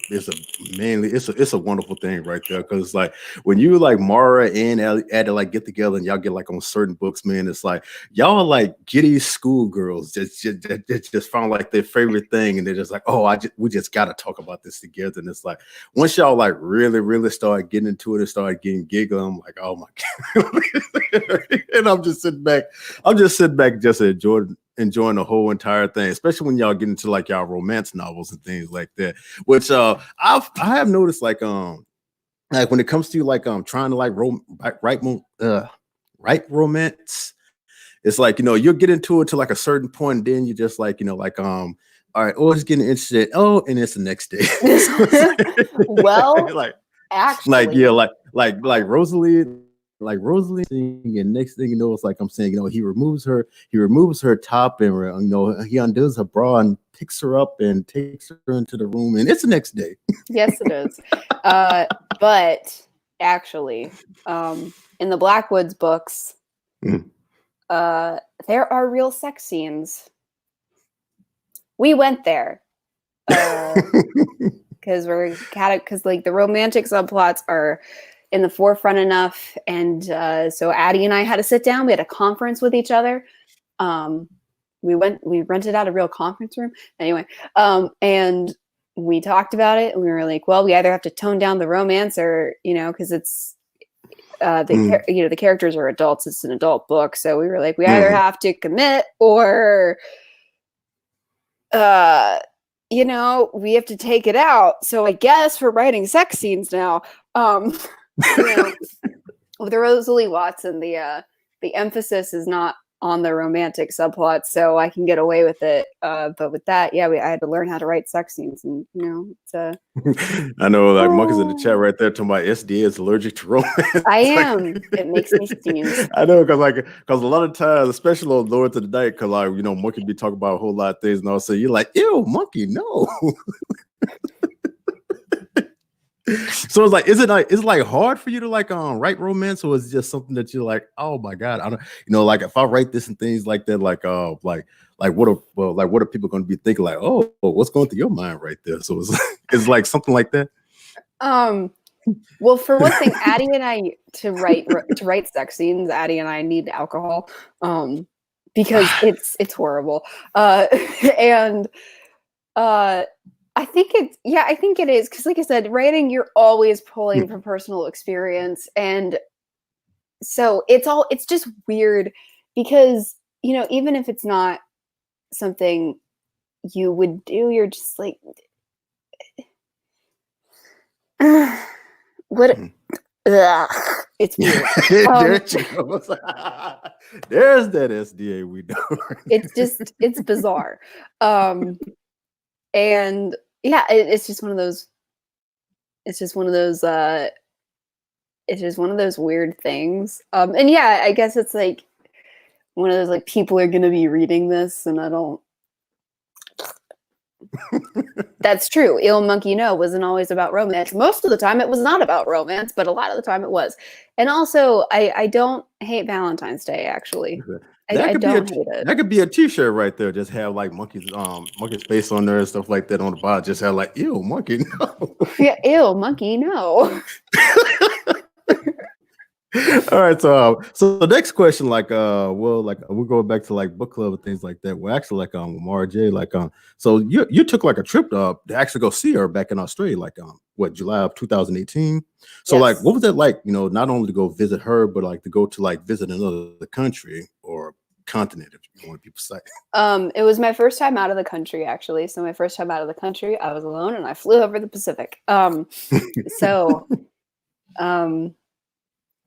wonderful thing right there, because like when you like Mara and Addie like get together and y'all get like on certain books, man, it's like y'all are like giddy schoolgirls just found like their favorite thing, and they're just like, oh, we just got to talk about this together. And it's like once y'all like really start getting into it and start getting giggling, I'm like, oh my god. And I'm just sitting back just enjoying the whole entire thing, especially when y'all get into like y'all romance novels and things like that, which I have noticed like when it comes to like trying to like write romance, it's like you'll get into it to like a certain point, and then you just like all right, it's getting interested, and it's the next day. Well, like actually, like Rosalie. Like Rosalie, and next thing you know, it's like I'm saying, he removes her top, and he undoes her bra and picks her up and takes her into the room, and it's the next day. Yes, it is. But actually, in the Blackwoods books, there are real sex scenes. We went there because like the romantic subplots are in the forefront enough, and so Addie and I had to sit down. We had a conference with each other. We rented out a real conference room anyway, and we talked about it, and we were like, well, we either have to tone down the romance, or because it's the characters are adults, it's an adult book, so we were like, we either have to commit, or we have to take it out. So I guess we're writing sex scenes now. With the Rosalie Watson, the emphasis is not on the romantic subplot, so I can get away with it. But with that, I had to learn how to write sex scenes, and it's I know, like Monk is in the chat right there talking about SDA is allergic to romance. I am. It makes me sneeze. I know, because a lot of times, especially on Lords of the Night, because like Monkey be talking about a whole lot of things, and also you're like, ew, Monkey, no. So it's like, is it like hard for you to like write romance, or is it just something that you're like, oh my god, I don't, like if I write this and things like that, like what are people going to be thinking, like, oh, what's going through your mind right there? So it's like something like that. Well, for one thing, Addie and I to write sex scenes, Addie and I need alcohol, because it's horrible. And I think it is, because like I said, writing, you're always pulling from personal experience, and so it's just weird because even if it's not something you would do, you're just like, what? Ugh, it's weird. There she goes. There's that SDA we know. It's bizarre. And yeah, it's just one of those weird things. And yeah, I guess it's like one of those, like, people are gonna be reading this and I don't. That's true. Ill Monkey No wasn't always about romance. Most of the time it was not about romance, but a lot of the time it was. And also, I don't hate Valentine's Day, actually. I don't hate it. That could be a t-shirt right there. Just have like monkey's face on there and stuff like that on the bottom. Just have like, ew, monkey, no. Yeah, ew, monkey, no. All right, so the next question, like we're going back to like book club and things like that. Well, actually, like Mara J, like so you took like a trip to actually go see her back in Australia, like July of 2018. So Yes. like, what was that like? Not only to go visit her, but like to go to like visit another country or continent, if you want people say. It was my first time out of the country, actually. So my first time out of the country, I was alone and I flew over the Pacific.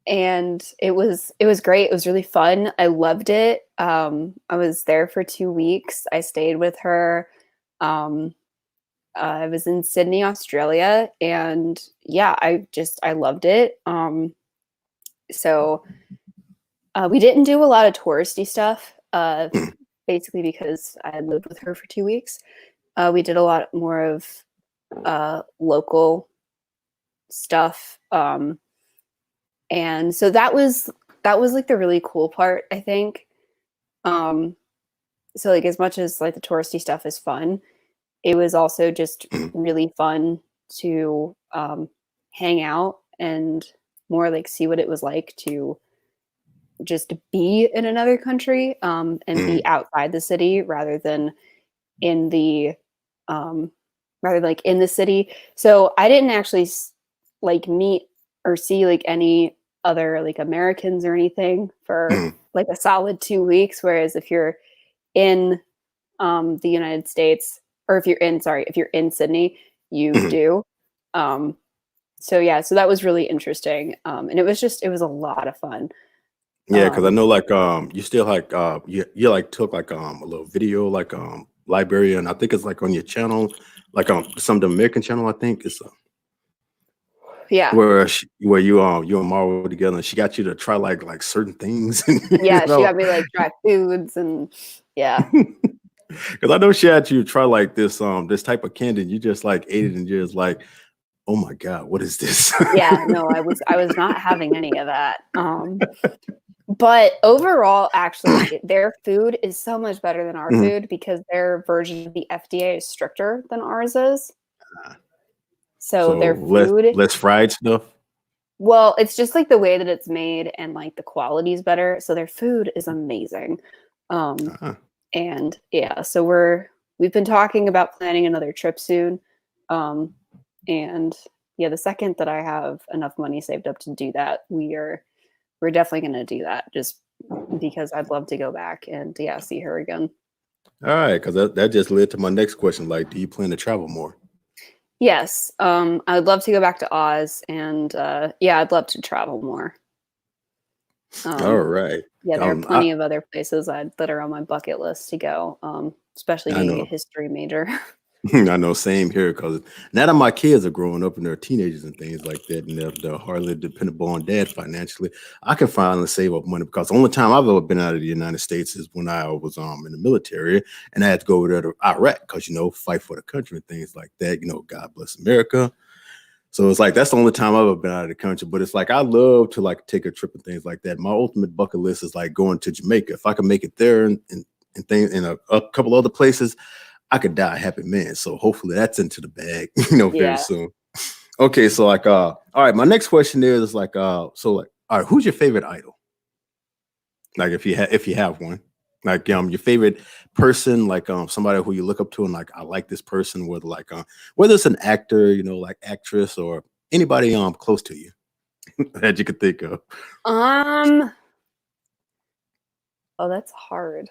And it was great. It was really fun. I loved it. I was there for 2 weeks. I stayed with her. I was in Sydney, Australia, and yeah, I loved it. So we didn't do a lot of touristy stuff, basically because I had lived with her for 2 weeks. We did a lot more of local stuff. And so that was like the really cool part, I think. So like, as much as like the touristy stuff is fun, it was also just really fun to hang out and more like see what it was like to just be in another country, and be outside the city rather than in the city. So I didn't actually like meet or see like any other like Americans or anything for like a solid 2 weeks. Whereas if you're in the United States, or if you're in Sydney, you do. So yeah, so that was really interesting. And it was a lot of fun. Yeah, because I know like you still like you like took like a little video like library, and I think it's like on your channel, like some of the American channel, I think it's Yeah. where you and Mara were together, and she got you to try like certain things. Yeah, she got me like try foods, and yeah. Because I know she had you try like this type of candy, and you just like ate it and you're just like, oh my god, what is this? Yeah, no, I was not having any of that. But overall, actually, their food is so much better than our food, because their version of the FDA is stricter than ours is. So their food, less fried stuff. well, it's just like the way that it's made, and like the quality is better. So their food is amazing. And yeah, so we've been talking about planning another trip soon. And yeah, the second that I have enough money saved up to do that, we're definitely going to do that, just because I'd love to go back and see her again. All right, because that just led to my next question. Like, do you plan to travel more? Yes. I would love to go back to Oz, and I'd love to travel more. All right. Yeah, there are plenty of other places that are on my bucket list to go, especially being a history major. I know, same here, because now that my kids are growing up and they're teenagers and things like that, and they're hardly dependable on dad financially, I can finally save up money, because the only time I've ever been out of the United States is when I was in the military, and I had to go over there to Iraq because fight for the country and things like that. God bless America. So it's like that's the only time I've ever been out of the country. But it's like I love to like take a trip and things like that. My ultimate bucket list is like going to Jamaica. If I can make it there and things in a couple other places, I could die a happy man. So hopefully that's into the bag, very Yeah. soon. Okay, so like all right, my next question is like so like all right, who's your favorite idol? Like if you have one. Like your favorite person, like somebody who you look up to and like I like this person, whether it's an actor, like actress or anybody close to you that you could think of. Oh, that's hard.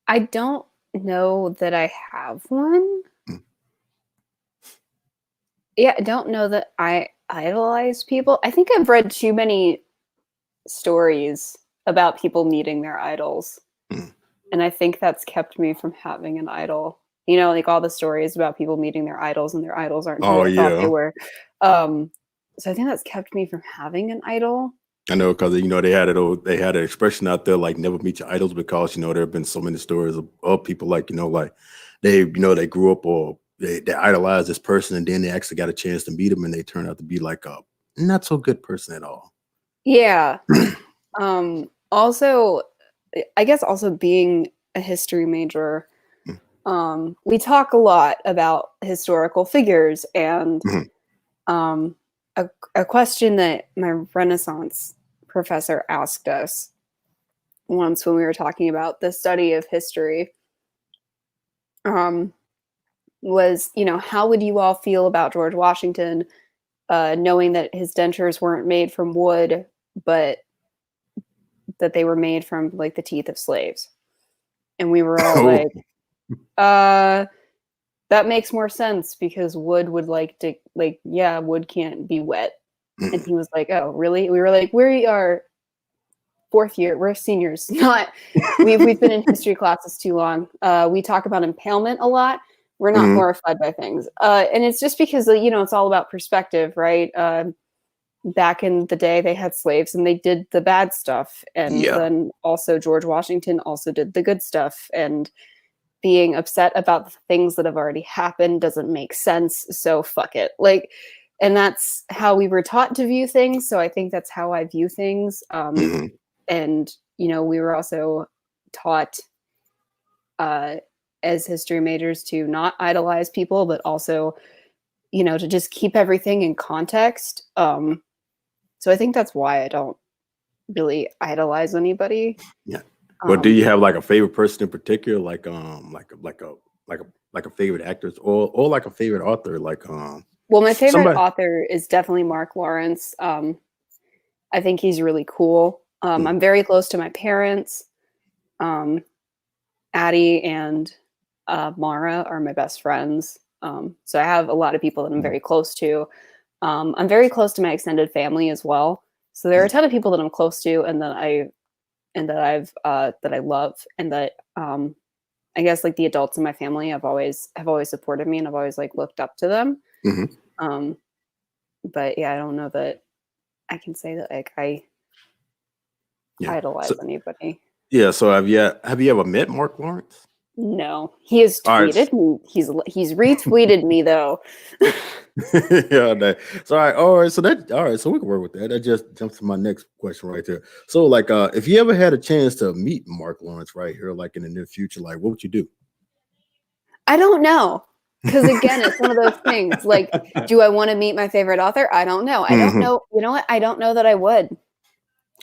I don't know that I have one. Yeah, I don't know that I idolize people. I think I've read too many stories about people meeting their idols. Mm. And I think that's kept me from having an idol. Like all the stories about people meeting their idols and their idols aren't who they thought they were. So I think that's kept me from having an idol. I know because they had an expression out there like never meet your idols because there have been so many stories of people like they grew up or they idolized this person and then they actually got a chance to meet him and they turned out to be like a not so good person at all. Yeah. Also, I guess also being a history major, we talk a lot about historical figures and a question that my Renaissance professor asked us once when we were talking about the study of history was, how would you all feel about George Washington knowing that his dentures weren't made from wood, but that they were made from like the teeth of slaves? And we were all like, that makes more sense because wood would wood can't be wet. And he was like, oh, really? We were like, we are fourth year. We're seniors. We've been in history classes too long. We talk about impalement a lot. We're not horrified by things. And it's just because, it's all about perspective, right? Back in the day, they had slaves and they did the bad stuff. And then also George Washington also did the good stuff. And being upset about the things that have already happened doesn't make sense. So fuck it. And that's how we were taught to view things. So I think that's how I view things. And, we were also taught as history majors to not idolize people, but also, to just keep everything in context. So I think that's why I don't really idolize anybody. Yeah. But do you have like a favorite person in particular, like a favorite actress or like a favorite author, Well, my favorite author is definitely Mark Lawrence. I think he's really cool. I'm very close to my parents. Addie and Mara are my best friends. So I have a lot of people that I'm very close to. I'm very close to my extended family as well. So there are a ton of people that I'm close to and that I love, and that I guess like the adults in my family have always supported me and I've always like looked up to them. But yeah, I don't know that I can say that like I idolize anybody. Yeah. So have you ever met Mark Lawrence? No, he has tweeted me. He's retweeted me though. Yeah. So all right. So we can work with that. That just jumps to my next question right there. So like, if you ever had a chance to meet Mark Lawrence right here, like in the near future, like what would you do? I don't know. Because again, it's one of those things. Like, do I want to meet my favorite author? I don't know. I don't know. You know what? I don't know that I would.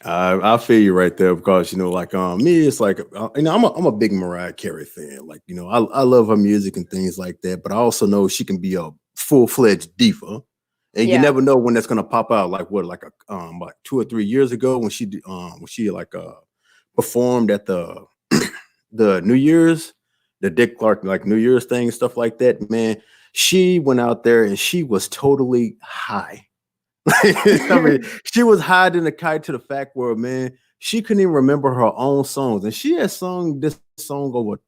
I feel you right there because me, it's like I'm a big Mariah Carey fan. Like I love her music and things like that. But I also know she can be a full-fledged diva, and you never know when that's gonna pop out. Like 2 or 3 years ago when she performed at the the New Year's. The Dick Clark New Year's thing and stuff like that, man, she went out there and she was totally high. I mean, she was high in the kite to the fact where, man, she couldn't even remember her own songs. And she has sung this song over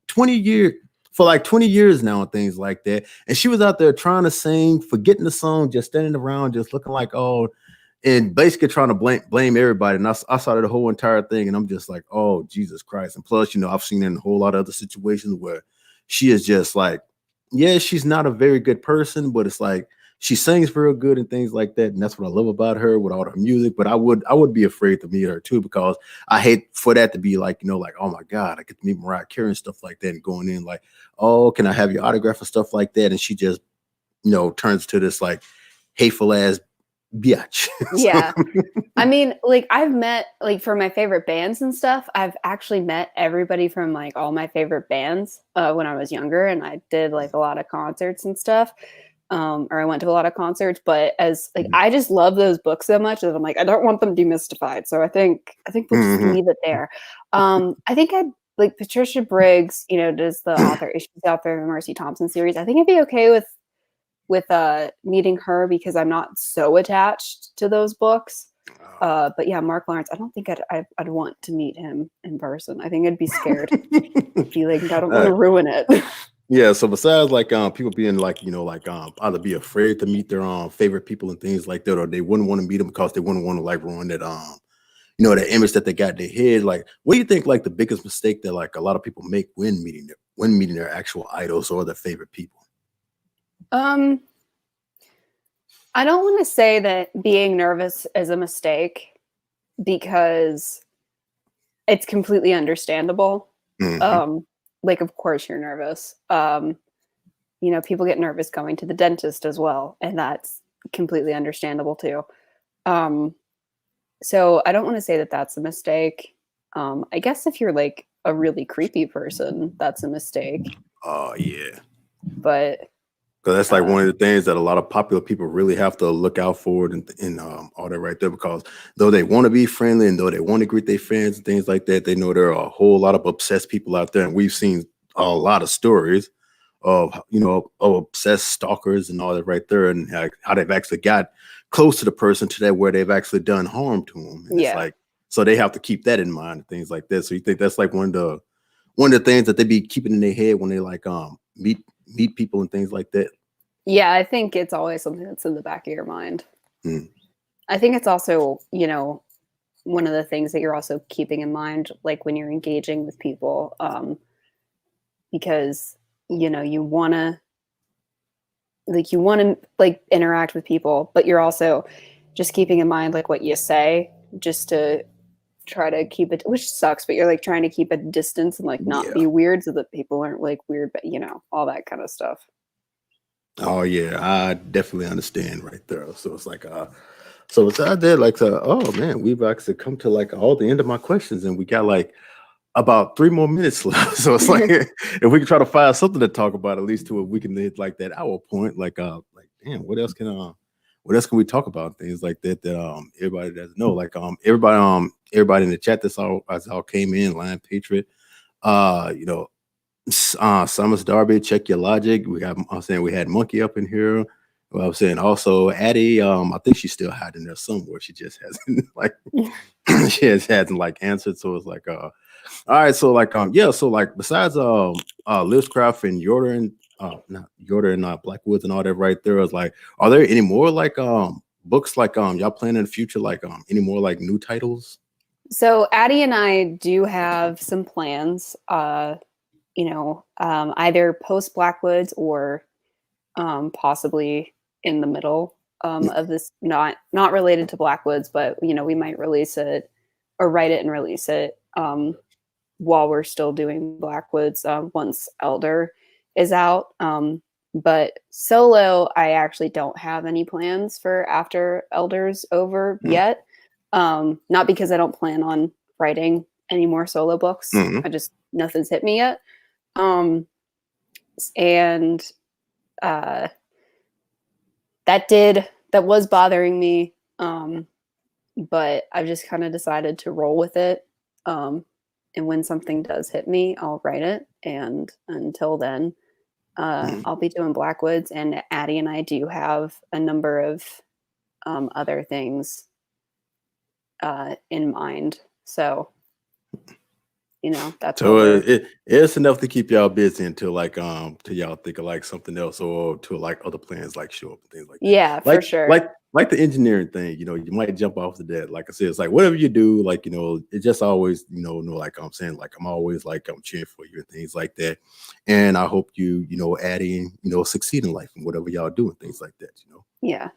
20 years, for 20 years now and things like that. And she was out there trying to sing, forgetting the song, just standing around, just looking like, oh, and basically trying to blame everybody. And I saw the whole entire thing and I'm just like, oh, Jesus Christ. And plus, I've seen her in a whole lot of other situations where she is just like yeah, she's not a very good person, but it's like she sings real good and things like that, and that's what I love about her with all her music. But I would be afraid to meet her too because I hate for that to be like, like, oh my God, I get to meet Mariah Carey and stuff like that, and going in like, oh, can I have your autograph and stuff like that, and she just turns to this like hateful ass biatch. Yeah. I mean, like I've met like for my favorite bands and stuff, I've actually met everybody from like all my favorite bands when I was younger, and I did like a lot of concerts and stuff. Or I went to a lot of concerts, but as like I just love those books so much that I'm like I don't want them demystified. So I think we'll just Mhm. leave it there. I think I'd like Patricia Briggs, does the author, she's the author of the Mercy Thompson series. I think I'd be okay with meeting her because I'm not so attached to those books. But yeah, Mark Lawrence, I don't think I'd want to meet him in person. I think I'd be scared. Be like, I don't want to ruin it. Yeah, so besides like people being like, like either be afraid to meet their favorite people and things like that, or they wouldn't want to meet them because they wouldn't want to like ruin that that image that they got in their head. Like, what do you think like the biggest mistake that like a lot of people make when meeting their actual idols or their favorite people? I don't want to say that being nervous is a mistake because it's completely understandable. Mhm. Like of course you're nervous. People get nervous going to the dentist as well, and that's completely understandable too. So I don't want to say that that's a mistake. I guess if you're like a really creepy person, that's a mistake. Oh yeah. But Because that's like uh, one of the things that a lot of popular people really have to look out for and all that right there. Because though they want to be friendly and though they want to greet their fans and things like that, they know there are a whole lot of obsessed people out there, and we've seen a lot of stories of of obsessed stalkers and all that right there, and how they've actually got close to the person to that where they've actually done harm to them, and it's yeah, like so they have to keep that in mind and things like that. So you think that's like one of the things that they be keeping in their head when they like meet people and things like that. yeah, I think it's always something that's in the back of your mind. Mm. I think it's also, one of the things that you're also keeping in mind, like when you're engaging with people, because you want to like interact with people, but you're also just keeping in mind like what you say, just to try to keep it, which sucks, but you're like trying to keep a distance and like not Yeah. be weird so that people aren't like weird, but all that kind of stuff. Oh yeah, I definitely understand right there. So it's like so besides that, like oh man, we've actually come to like all the end of my questions and we got like about 3 more minutes left. So it's like if we can try to find something to talk about at least to it, we can hit like that hour point. Like damn, what else can we talk about? Things like that that everybody doesn't know. Like everybody in the chat that's all came in, Lion Patriot, you know, Summers Darby, check your logic. I'm saying we had Monkey up in here. Well, I'm saying also Addie, I think she's still hiding there somewhere. She just hasn't like she hasn't like answered. So it's like all right, so like yeah, so like besides Livescraft and Yorter not Yorter and Blackwoods and all that right there is like, are there any more like books like y'all plan in the future like any more like new titles? So Addie and I do have some plans, either post Blackwoods or possibly in the middle of this, not related to Blackwoods, but we might release it or write it and release it while we're still doing Blackwoods once Elder is out. But solo, I actually don't have any plans for after Elder's over yet. Not because I don't plan on writing any more solo books. Mm-hmm. I just nothing's hit me yet. And uh, that was bothering me. But I've just kind of decided to roll with it. And when something does hit me, I'll write it. And until then, I'll be doing Blackwoods. And Addie and I do have a number of other things in mind. So, that's what So we're. it's enough to keep y'all busy until like till y'all think of like something else or to like other plans like show up and things like that. Yeah, for Like sure. like like the engineering thing, you might jump off the that. Like I said, it's like whatever you do, like it just always, like I'm saying, like I'm always like I'm cheering for you and things like that. And I hope you, adding, succeed in life and whatever y'all do and things like that. Yeah.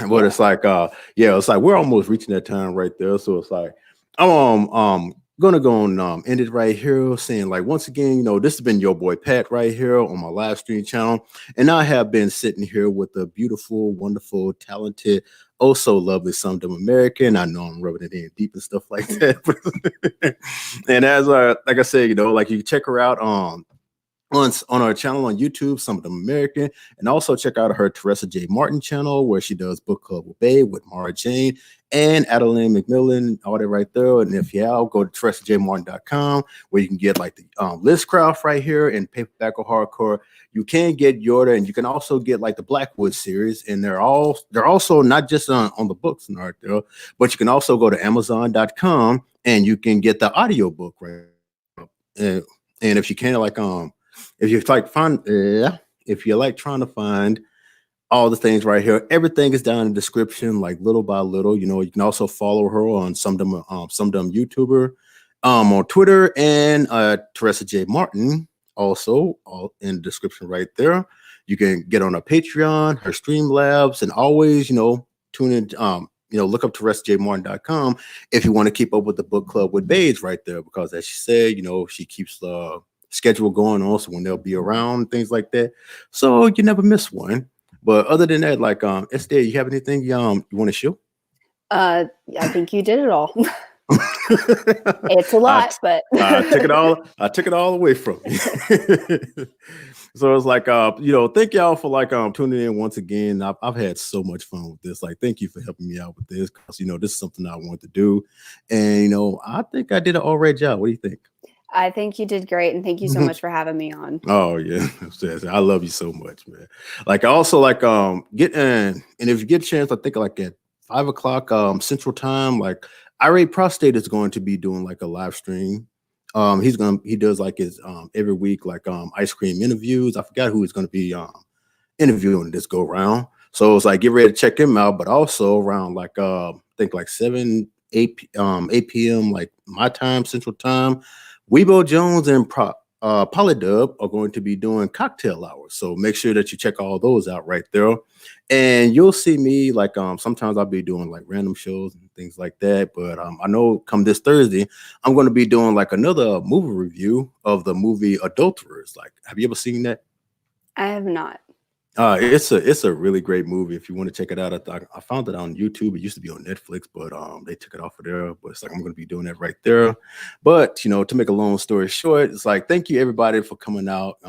But it's like, it's like we're almost reaching that time right there. So it's like I'm gonna go and end it right here, saying like once again, this has been your boy Pat right here on my live stream channel, and I have been sitting here with a beautiful, wonderful, talented, oh so lovely Dumb American. I know I'm rubbing it in deep and stuff like that. And as like I said, like you can check her out on our channel on YouTube, Dumb American, and also check out her Teresa J. Martin channel where she does book club with Babe with Mara Jane and Adeline McMillan, all that right there. And if y'all go to teresajmartin.com where you can get like the Liz Craft right here in paperback or hardcover. You can get Yorda, and you can also get like the Blackwood series, and they're also not just on the books and art there, but you can also go to Amazon.com and you can get the audio book right. And if you can if you like trying to find all the things right here, everything is down in the description, like little by little. You can also follow her on some dumb YouTuber on Twitter, and Teresa J. Martin also all in the description right there. You can get on her Patreon, her Streamlabs, and always tune in. Look up TeresaJMartin.com if you want to keep up with the book club with Babes right there, because as she said, she keeps the schedule going on, so when they'll be around, things like that, so you never miss one. But other than that, like Esther, you have anything you want to show? I think you did it all. It's a lot, but I took it all away from you. So it's like thank y'all for like tuning in once again. I've had so much fun with this. Like, thank you for helping me out with this, because this is something I want to do, and I think I did an all right job. What do you think? I think you did great, and thank you so much for having me on. Oh yeah, I love you so much, man. Like I also like get in, and if you get a chance, I think like at 5 o'clock Central Time, like Irate Prostate is going to be doing like a live stream. He does like his every week like ice cream interviews. I forgot who he's gonna be interviewing this go round. So it's like get ready to check him out, but also around like I think like 8 p.m. like my time, Central Time. Weebo Jones and Polydub are going to be doing cocktail hours. So make sure that you check all those out right there. And you'll see me like sometimes I'll be doing like random shows and things like that. But I know come this Thursday, I'm going to be doing like another movie review of the movie Adulterers. Like, have you ever seen that? I have not. It's a really great movie. If you want to check it out, I found it on YouTube. It used to be on Netflix, but they took it off of there. But it's like I'm going to be doing that right there. But to make a long story short, it's like thank you everybody for coming out.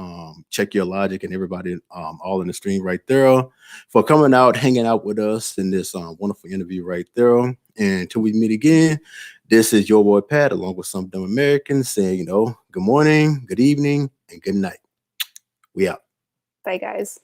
Check Your Logic and everybody all in the stream right there for coming out, hanging out with us in this wonderful interview right there. And until we meet again, this is your boy Pat along with some dumb Americans saying good morning, good evening, and good night. We out. Bye, guys.